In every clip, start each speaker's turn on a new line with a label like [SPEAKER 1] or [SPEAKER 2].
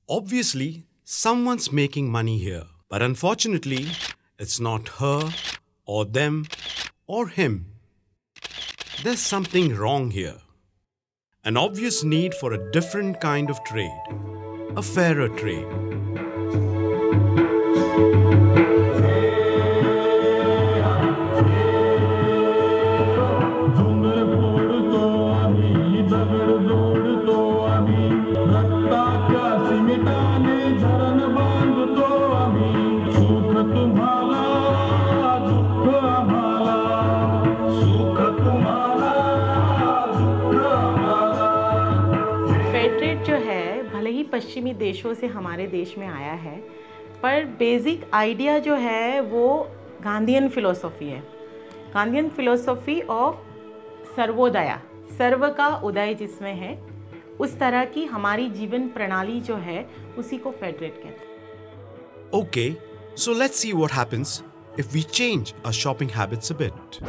[SPEAKER 1] Obviously, someone's making money here, but unfortunately, it's not her or them or him. There's something wrong here. An obvious need for a different kind of trade, a fairer trade.
[SPEAKER 2] पश्चिमी देशों से हमारे देश में आया है, पर basic idea जो है वो गांधीयन फिलॉसफी है। गांधीयन फिलॉसफी ऑफ सर्वोदया, सर्व का उदय जिसमें है, उस तरह की हमारी जीवन प्रणाली जो है उसी को फेडरेट कहते हैं।
[SPEAKER 1] Okay, so let's see what happens if we change our shopping habits a bit.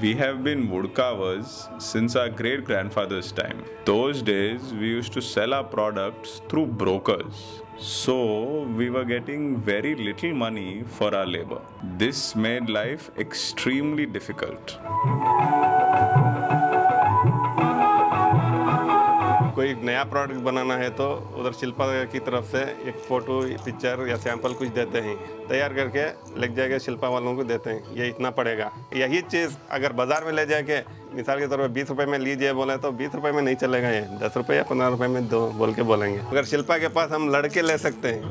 [SPEAKER 3] We have been woodcarvers since our great-grandfather's time. Those days, we used to sell our products through brokers. So, we were getting very little money for our labor. This made life extremely difficult.
[SPEAKER 4] कोई नया product बनाना है तो उधर शिल्पा की तरफ से एक photo, picture या सैंपल कुछ देते हैं, तैयार करके लेके जाके शिल्पा वालों को देते हैं, ये इतना पड़ेगा। यही चीज़ अगर बाज़ार में ले जाके मिसाल के तौर पर 20 रुपये में लीजिए बोले तो 20 रुपये में नहीं चलेगा, ये 10 रुपये या 15 रुपये में दो बोल के बोलेंगे। अगर शिल्पा के पास हम लड़के ले सकते हैं।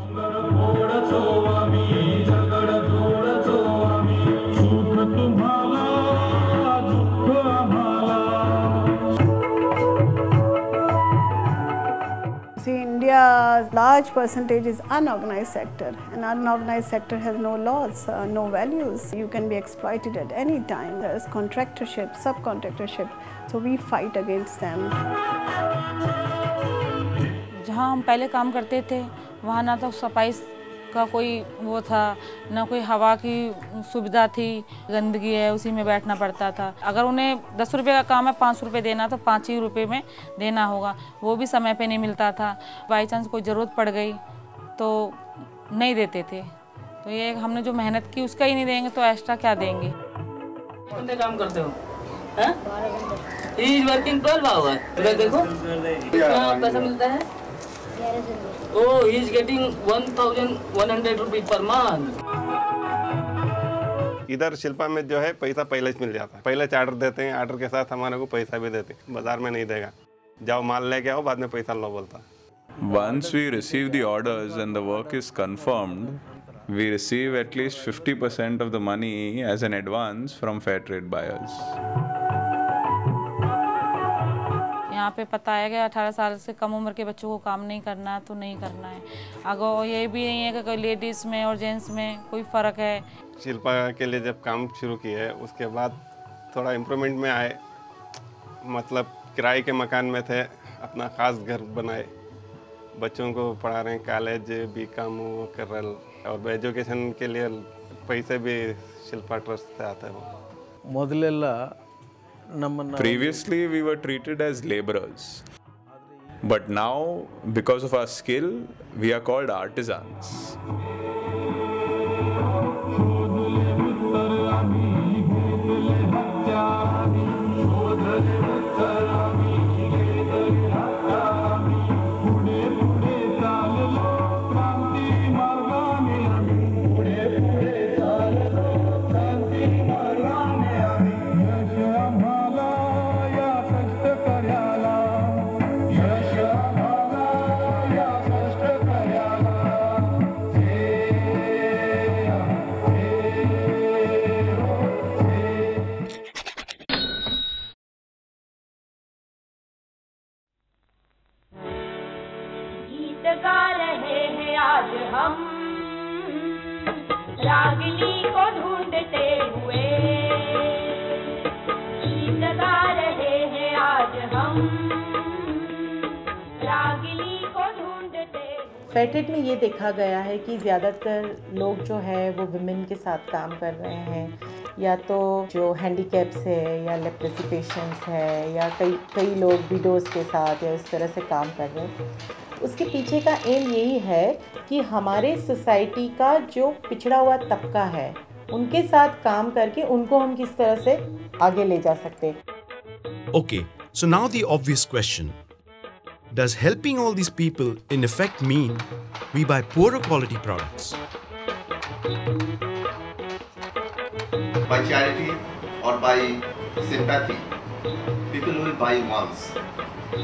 [SPEAKER 5] India's large percentage is unorganized sector, and unorganized sector has no laws, no values. You can be exploited at any time. There is contractorship, subcontractorship, so we fight against them.
[SPEAKER 6] जहाँ हम पहले काम करते थे वहाँ ना तो सफाई का कोई वो था, ना कोई हवा की सुविधा थी, गंदगी है उसी में बैठना पड़ता था। अगर उन्हें 10 रुपये का काम है 5 रुपये देना तो 5 ही रुपये में देना होगा, वो भी समय पे नहीं मिलता था। बाई चांस कोई ज़रूरत पड़ गई तो नहीं देते थे, तो ये हमने जो मेहनत की उसका ही नहीं देंगे तो एक्स्ट्रा क्या देंगे।
[SPEAKER 7] कितने काम करते हो? He is working 12 hours. देखो कितना पैसा मिलता है? Oh, he is getting 1,100 rupees per month.
[SPEAKER 4] इधर शिल्पा में जो है पैसा पहले से मिल जाता है, पहले से ऑर्डर देते हैं, ऑर्डर के साथ हमारे को पैसा भी देते हैं। बाजार में नहीं देगा, जाओ माल लेके आओ, बाद में पैसा लो बोलता।
[SPEAKER 3] Once we receive the orders and the work is confirmed, we receive at least 50% of the money as an advance from fair trade buyers.
[SPEAKER 6] यहाँ पे पता है कि 18 साल से कम उम्र के बच्चों को काम नहीं करना है तो नहीं करना है। अगर ये भी नहीं है कि लेडीज़ में और जेंट्स में कोई फ़र्क है।
[SPEAKER 4] शिल्पा के लिए जब काम शुरू किए उसके बाद थोड़ा इम्प्रूवमेंट में आए, मतलब किराए के मकान में थे, अपना ख़ास घर बनाए, बच्चों को पढ़ा रहे हैं, कॉलेज बीकॉम वो कर रहे, और एजुकेशन के लिए पैसे भी शिल्पा ट्रस्ट से आते हैं।
[SPEAKER 3] Previously, we were treated as laborers, but now, because of our skill, we are called artisans.
[SPEAKER 8] गीत गा रहे हैं आज हम रागिनी को ढूंढते हुए गीत गा रहे हैं आज हम रागिनी को ढूंढते।
[SPEAKER 2] फेटेड में ये देखा गया है कि ज़्यादातर लोग जो है वो विमेन के साथ काम कर रहे हैं, या तो जो हैंडीकैप्स है या लेप्रेसी पेशेंट्स है या कई लोग विडोज़ के साथ या इस तरह से काम कर रहे हैं। उसके पीछे का एम यही है कि हमारे सोसाइटी का जो पिछड़ा हुआ तबका है उनके साथ काम करके उनको हम किस तरह से आगे ले जा सकते हैं।
[SPEAKER 1] Okay, so now the obvious question. Does helping all these people in effect mean we buy poorer quality products?
[SPEAKER 9] By charity or by sympathy, people will buy once,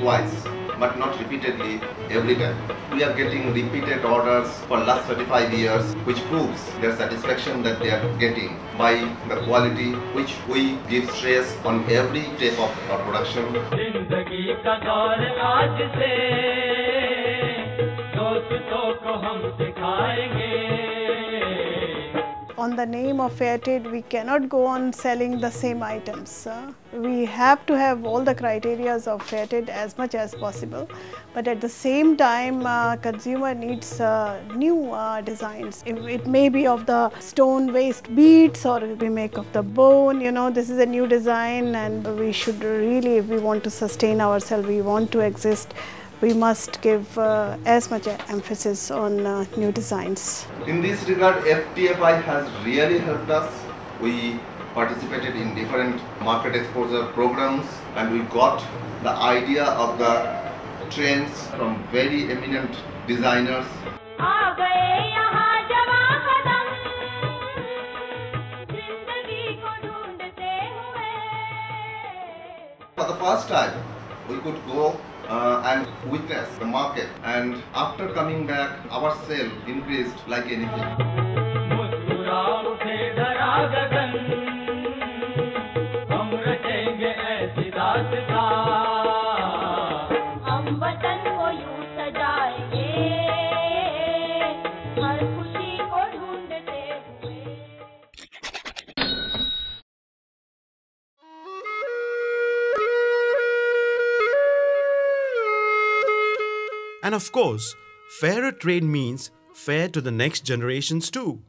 [SPEAKER 9] twice, but not repeatedly every time. We are getting repeated orders for last 35 years, which proves their satisfaction that they are getting by the quality which we give stress on every step of our production.
[SPEAKER 10] जिंदगी का दौर आज से दोस्तों को हम सिखाएंगे।
[SPEAKER 5] On the name of Fairtrade, we cannot go on selling the same items. We have to have all the criteria of Fairtrade as much as possible, but at the same time, consumer needs new designs. It may be of the stone waste beads, or we make of the bone. You know, this is a new design, and we should really, if we want to sustain ourselves, we want to exist, we must give as much emphasis on new designs.
[SPEAKER 9] In this regard, FTFI has really helped us. We participated in different market exposure programs, and we got the idea of the trends from very eminent designers. For the first time, we could go and witness the market, and after coming back, our sale increased like anything.
[SPEAKER 1] And of course, fairer trade means fair to the next generations too.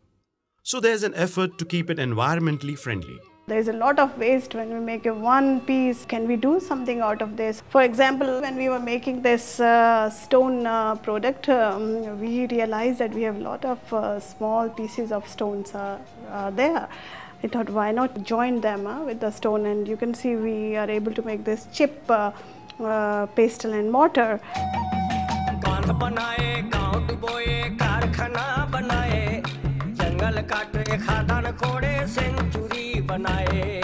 [SPEAKER 1] So there's an effort to keep it environmentally friendly.
[SPEAKER 5] There's a lot of waste when we make a one piece. Can we do something out of this? For example, when we were making this stone product, we realized that we have a lot of small pieces of stones there. I thought, why not join them with the stone? And you can see we are able to make this chip pastel and mortar.
[SPEAKER 10] बनाए गांव डुबोए कारखाना बनाए जंगल काटे खादान कोड़े century बनाए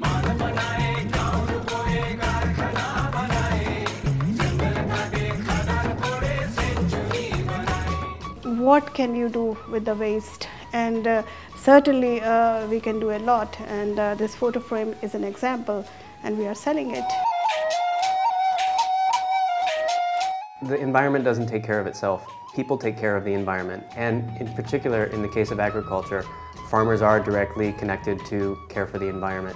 [SPEAKER 10] बांध बनाए गांव डुबोए कारखाना बनाए जंगल काटे खादान कोड़े सेंचुरी बनाए.
[SPEAKER 5] What can you do with the waste? And certainly we can do a lot, and this photo frame is an example, and we are selling it.
[SPEAKER 11] The environment doesn't take care of itself. People take care of the environment. And in particular, in the case of agriculture, farmers are directly connected to care for the environment.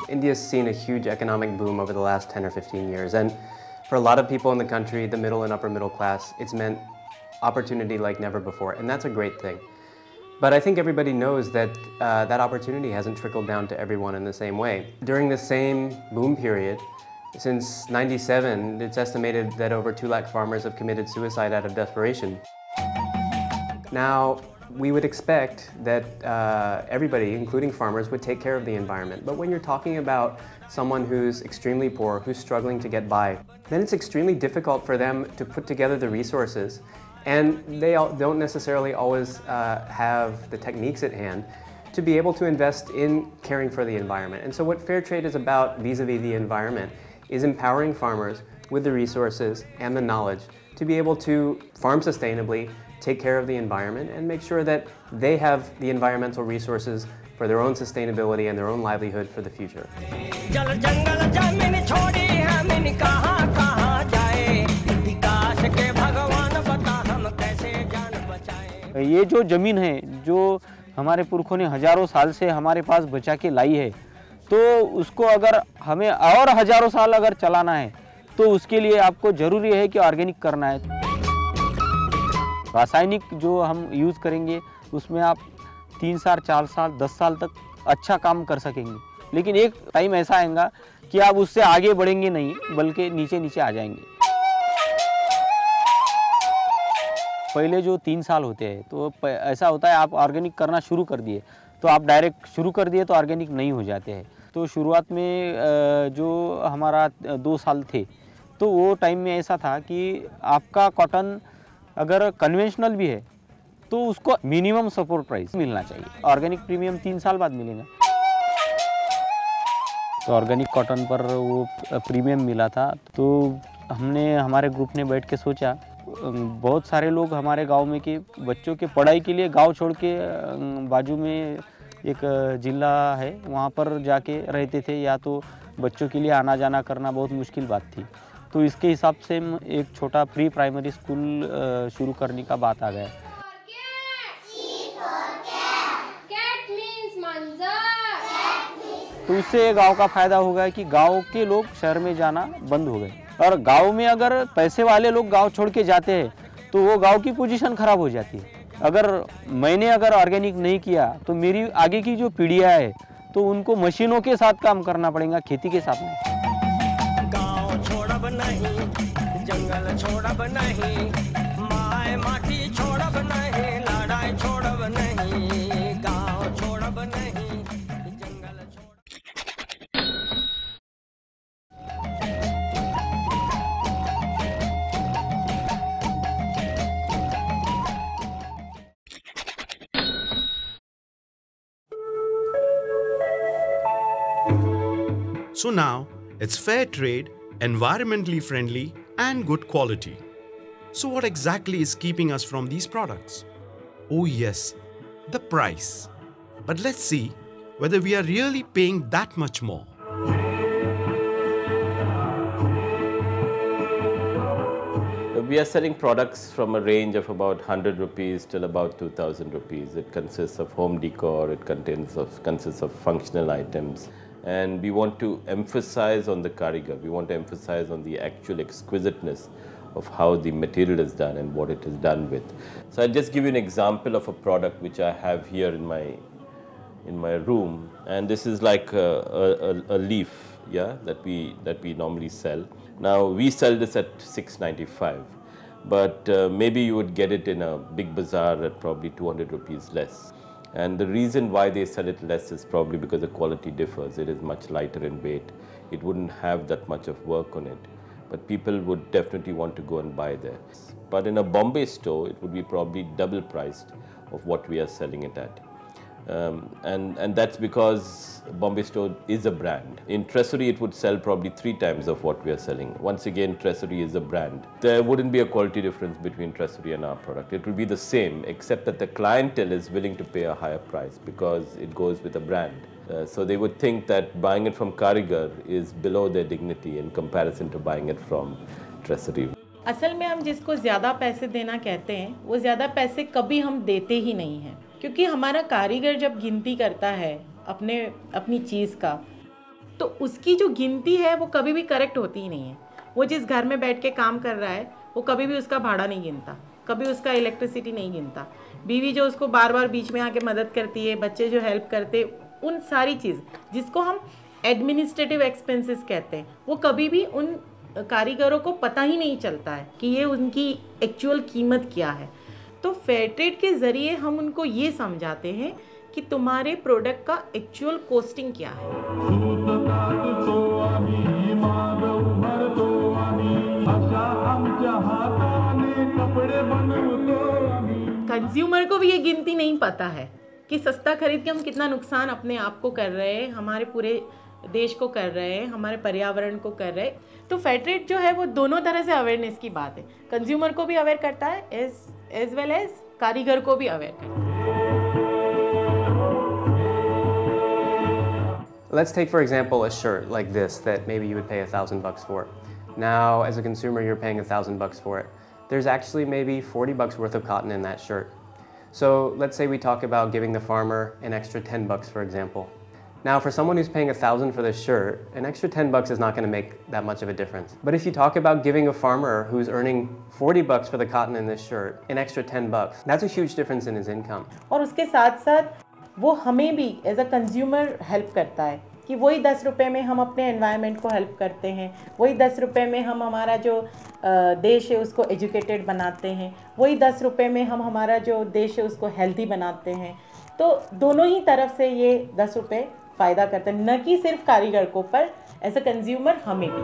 [SPEAKER 11] India's seen a huge economic boom over the last 10 or 15 years. And for a lot of people in the country, the middle and upper middle class, it's meant opportunity like never before. And that's a great thing. But I think everybody knows that that opportunity hasn't trickled down to everyone in the same way. During the same boom period, since '97, it's estimated that over 2 lakh farmers have committed suicide out of desperation. Now, we would expect that everybody, including farmers, would take care of the environment. But when you're talking about someone who's extremely poor, who's struggling to get by, then it's extremely difficult for them to put together the resources, and they don't necessarily always have the techniques at hand to be able to invest in caring for the environment. And so what fair trade is about vis-a-vis the environment is empowering farmers with the resources and the knowledge to be able to farm sustainably, take care of the environment, and make sure that they have the environmental resources for their own sustainability and their own livelihood for the future.
[SPEAKER 12] ये जो ज़मीन है जो हमारे पुरखों ने हज़ारों साल से हमारे पास बचा के लाई है, तो उसको अगर हमें और हज़ारों साल अगर चलाना है तो उसके लिए आपको ज़रूरी है कि ऑर्गेनिक करना है। रासायनिक जो हम यूज़ करेंगे उसमें आप 3 साल 4 साल 10 साल तक अच्छा काम कर सकेंगे, लेकिन एक टाइम ऐसा आएगा कि आप उससे आगे बढ़ेंगे नहीं बल्कि नीचे नीचे आ जाएंगे। पहले जो 3 साल होते हैं तो ऐसा होता है आप ऑर्गेनिक करना शुरू कर दिए तो आप डायरेक्ट शुरू कर दिए तो ऑर्गेनिक नहीं हो जाते हैं। तो शुरुआत में जो हमारा 2 साल थे तो वो टाइम में ऐसा था कि आपका कॉटन अगर कन्वेंशनल भी है तो उसको मिनिमम सपोर्ट प्राइस मिलना चाहिए। ऑर्गेनिक प्रीमियम 3 साल बाद मिलेगा। तो ऑर्गेनिक कॉटन पर वो प्रीमियम मिला था तो हमने हमारे ग्रुप ने बैठ के सोचा, बहुत सारे लोग हमारे गांव में कि बच्चों के पढ़ाई के लिए गांव छोड़ के बाजू में एक ज़िला है वहाँ पर जाके रहते थे, या तो बच्चों के लिए आना जाना करना बहुत मुश्किल बात थी। तो इसके हिसाब से एक छोटा प्री प्राइमरी स्कूल शुरू करने का बात आ गया। तो उससे गांव का फायदा हो गया कि गांव के लोग शहर में जाना बंद हो गए, और गांव में अगर पैसे वाले लोग गांव छोड़ के जाते हैं तो वो गांव की पोजीशन खराब हो जाती है। अगर मैंने अगर ऑर्गेनिक नहीं किया तो मेरी आगे की जो पीढ़ियाँ है तो उनको मशीनों के साथ काम करना पड़ेगा, खेती के साथ नहीं।
[SPEAKER 10] गाँव छोड़ब नहीं, जंगल छोड़ब नहीं, माय माटी छोड़ब नहीं, लड़ाई छोड़ब नहीं, गाँव छोड़ब नहीं, जंगल छोड़ब।
[SPEAKER 1] So now it's fair trade, environmentally friendly, and good quality. So what exactly is keeping us from these products? Oh yes, the price. But let's see whether we are really paying that much more.
[SPEAKER 13] We are selling products from a range of about 100 rupees till about 2000 rupees. It consists of home decor, it consists of functional items. And we want to emphasize on the karigar, we want to emphasize on the actual exquisiteness of how the material is done and what it is done with. So I'll just give you an example of a product which I have here in my room, and this is like a leaf, yeah, that we normally sell. Now we sell this at 695, but maybe you would get it in a big bazaar at probably 200 rupees less. And the reason why they sell it less is probably because the quality differs. It is much lighter in weight. It wouldn't have that much of work on it. But people would definitely want to go and buy there. But in a Bombay store, it would be probably double priced of what we are selling it at. And that's because Bombay store is a brand. In Treasury, it would sell probably 3 times of what we are selling. Once again, Treasury is a brand. There wouldn't be a quality difference between Treasury and our product. It will be the same, except that the clientele is willing to pay a higher price because it goes with a brand. So they would think that buying it from Karigar is below their dignity in comparison to buying it from Treasury.
[SPEAKER 2] असल में हम जिसको ज़्यादा पैसे देना कहते हैं वो ज़्यादा पैसे कभी हम देते ही नहीं हैं, क्योंकि हमारा कारीगर जब गिनती करता है अपनी चीज़ का तो उसकी जो गिनती है वो कभी भी करेक्ट होती ही नहीं है। वो जिस घर में बैठ के काम कर रहा है वो कभी भी उसका भाड़ा नहीं गिनता, कभी उसका इलेक्ट्रिसिटी नहीं गिनता, बीवी जो उसको बार बार बीच में आके मदद करती है, बच्चे जो हेल्प करते, उन सारी चीज़ जिसको हम एडमिनिस्ट्रेटिव एक्सपेंसेस कहते हैं वो कभी भी उन कारीगरों को पता ही नहीं चलता है कि ये उनकी एक्चुअल कीमत क्या है। तो फेयर ट्रेड के ज़रिए हम उनको ये समझाते हैं कि तुम्हारे प्रोडक्ट का एक्चुअल कॉस्टिंग क्या है। कंज्यूमर को भी ये गिनती नहीं पता है कि सस्ता खरीद के हम कितना नुकसान अपने आप को कर रहे हैं, हमारे पूरे देश को कर रहे हैं, हमारे पर्यावरण को कर रहे हैं। तो फेयर ट्रेड जो है वो दोनों तरह से अवेयरनेस की बात है, कंज्यूमर को भी अवेयर करता है एज वेल एज कारीगर को भी अवेयर करता है।
[SPEAKER 11] Let's take, for example, a shirt like this that maybe you would pay $1,000 for. Now, as a consumer, you're paying $1,000 for it. There's actually maybe $40 worth of cotton in that shirt. So let's say we talk about giving the farmer an extra $10, for example. Now, for someone who's paying $1,000 for this shirt, an extra $10 is not going to make that much of a difference. But if you talk about giving a farmer who's earning $40 for the cotton in this shirt an extra $10, that's a huge difference in his income.
[SPEAKER 2] और उसके साथ साथ वो हमें भी as a consumer help करता है कि वही 10 रुपये में हम अपने एनवायरनमेंट को हेल्प करते हैं, वही 10 रुपये में हम हमारा जो देश है उसको एजुकेटेड बनाते हैं, वही 10 रुपये में हम हमारा जो देश है उसको हेल्दी बनाते हैं। तो दोनों ही तरफ से ये 10 रुपये फ़ायदा करते हैं, न कि सिर्फ कारीगर को पर एज अ कंज्यूमर हमें भी।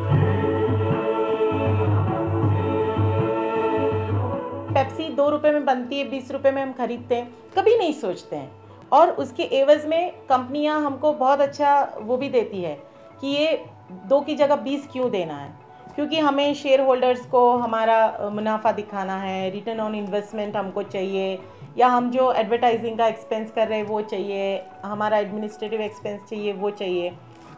[SPEAKER 2] पेप्सी 2 रुपये में बनती है, 20 रुपये में हम खरीदते हैं, कभी नहीं सोचते हैं। और उसके एवज़ में कंपनियां हमको बहुत अच्छा वो भी देती है कि ये 2 की जगह 20 क्यों देना है, क्योंकि हमें शेयर होल्डर्स को हमारा मुनाफा दिखाना है, रिटर्न ऑन इन्वेस्टमेंट हमको चाहिए, या हम जो एडवर्टाइजिंग का एक्सपेंस कर रहे हैं वो चाहिए, हमारा एडमिनिस्ट्रेटिव एक्सपेंस चाहिए वो चाहिए।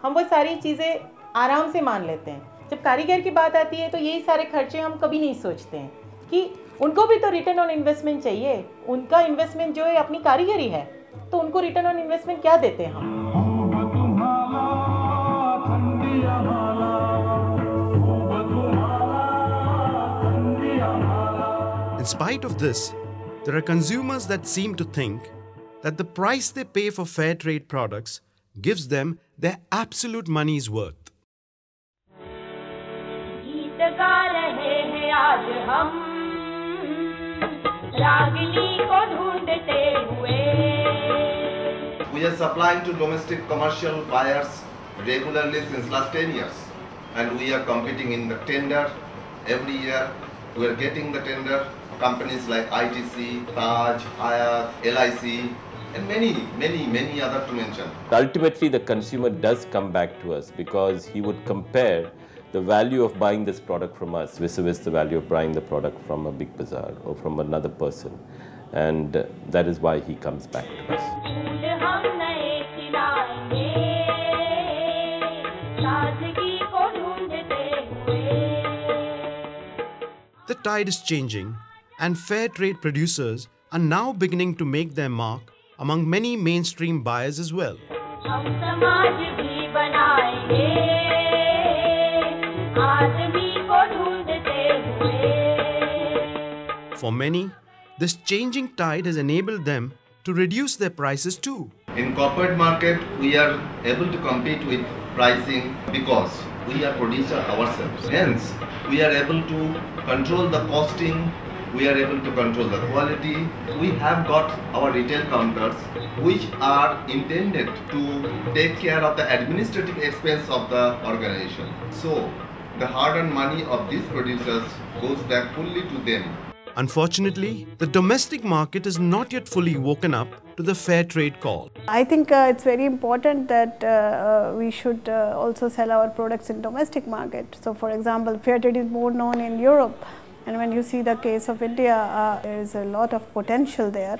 [SPEAKER 2] हम वो सारी चीज़ें आराम से मान लेते हैं। जब कारीगर की बात आती है तो यही सारे खर्चे हम कभी नहीं सोचते हैं कि उनको भी तो रिटर्न ऑन इन्वेस्टमेंट चाहिए। उनका इन्वेस्टमेंट जो है अपनी कारीगरी है, तो उनको रिटर्न ऑन इन्वेस्टमेंट क्या देते हैं हम?
[SPEAKER 1] In spite of this, there are consumers that seem to think that the price they pay for fair trade products gives them their absolute money's worth.
[SPEAKER 8] गीत गा रहे हैं आज हम रागिनी को ढूंढते हुए।
[SPEAKER 9] We are supplying to domestic commercial buyers regularly since last 10 years, and we are competing in the tender every year. We are getting the tender. Companies like ITC, Taj, Hayat, LIC, and many other to mention.
[SPEAKER 13] Ultimately, the consumer does come back to us because he would compare the value of buying this product from us vis-a-vis the value of buying the product from a big bazaar or from another person, and that is why he comes back to us.
[SPEAKER 1] The tide is changing, and fair trade producers are now beginning to make their mark among many mainstream buyers as well. For many, this changing tide has enabled them to reduce their prices too.
[SPEAKER 9] In corporate market, we are able to compete with pricing because we are producer ourselves. Hence, we are able to control the costing, we are able to control the quality. We have got our retail counters which are intended to take care of the administrative expense of the organization. So, the hard-earned money of these producers goes back fully to them.
[SPEAKER 1] Unfortunately, the domestic market is not yet fully woken up to the fair trade call.
[SPEAKER 5] I think it's very important that we should also sell our products in domestic market. So for example, fair trade is more known in Europe, and when you see the case of India, there is a lot of potential there.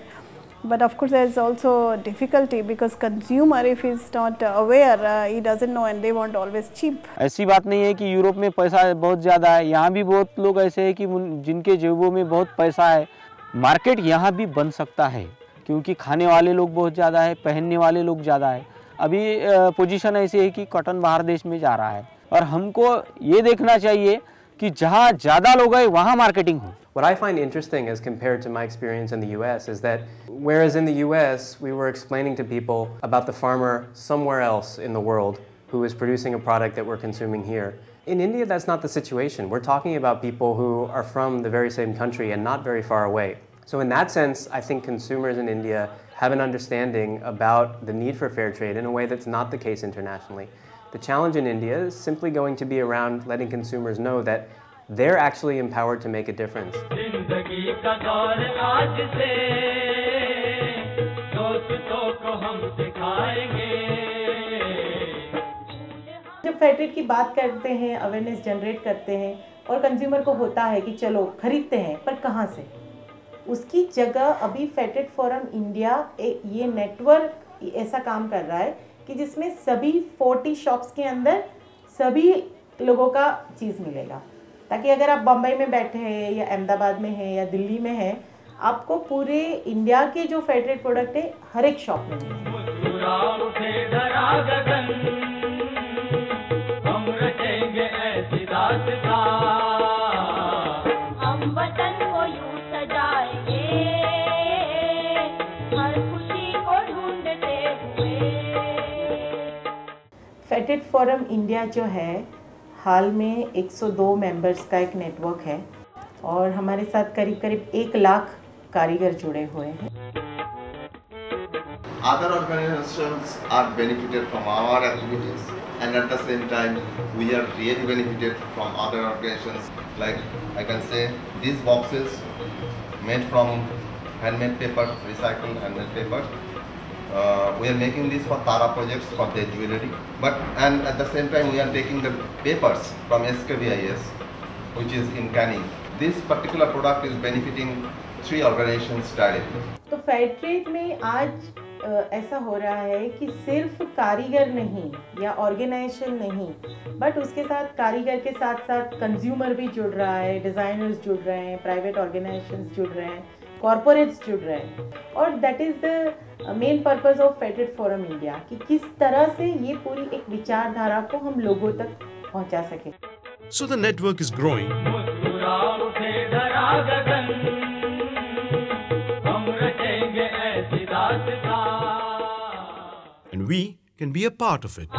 [SPEAKER 5] But of course there is also difficulty because consumer, if he is not aware, he doesn't know and they want always cheap.
[SPEAKER 12] ऐसी बात नहीं है कि Europe में पैसा बहुत ज़्यादा है, यहाँ भी बहुत लोग ऐसे हैं कि जिनके जेबों में बहुत पैसा है। मार्केट यहाँ भी बन सकता है क्योंकि खाने वाले लोग बहुत ज़्यादा है, पहनने वाले लोग ज़्यादा है। अभी पोजीशन ऐसी है कि कॉटन बाहर देश में जा रहा है और हमको ये देखना चाहिए कि जहाँ ज़्यादा लोग हैं वहाँ मार्केटिंग हो।
[SPEAKER 11] What I find interesting as compared to my experience in the US is that whereas in the US we were explaining to people about the farmer somewhere else in the world who is producing a product that we're consuming here, in India that's not the situation. We're talking about people who are from the very same country and not very far away. So in that sense, I think consumers in India have an understanding about the need for fair trade in a way that's not the case internationally. The challenge in India is simply going to be around letting consumers know that they're actually empowered to make a difference.
[SPEAKER 2] जब fair trade की बात करते हैं, awareness generate करते हैं और consumer को होता है कि चलो खरीदते हैं, पर कहाँ से, उसकी जगह अभी फेयर ट्रेड फोरम इंडिया ये नेटवर्क ऐसा काम कर रहा है कि जिसमें सभी 40 शॉप्स के अंदर सभी लोगों का चीज़ मिलेगा, ताकि अगर आप बम्बई में बैठे हैं या अहमदाबाद में हैं या दिल्ली में हैं, आपको पूरे इंडिया के जो फेयर ट्रेड प्रोडक्ट है हर एक शॉप में मिलेंगे। फेयर ट्रेड फोरम इंडिया जो है हाल में 102 मेंबर्स का एक नेटवर्क है और हमारे साथ करीब करीब 1 लाख कारीगर जुड़े हुए हैं।
[SPEAKER 9] Other organizations are benefited from our activities, and at the same time we are really benefited from other organizations. Like I can say, these boxes made from handmade paper, recycled handmade paper. We are making this for Tara projects for their jewelry. And at the same time we are taking the papers from SKVIS, which is in Canning. This particular product is benefiting 3 organizations directly.
[SPEAKER 2] तो fair trade में आज ऐसा हो रहा है कि सिर्फ कारीगर नहीं या ऑर्गेनाइजेशन नहीं, बट उसके साथ कारीगर के साथ साथ कंज्यूमर भी जुड़ रहा है, डिज़ाइनर्स जुड़ रहे हैं, प्राइवेट ऑर्गेनाइजेशंस जुड़ रहे हैं, कॉरपोरेट्स जुड़ रहे हैं। और that is the main purpose of fair trade forum India कि किस तरह से ये पूरी एक विचारधारा को हम लोगों तक पहुंचा सकें।
[SPEAKER 1] So the network is growing. And we can be a part of it.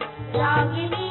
[SPEAKER 8] Ragini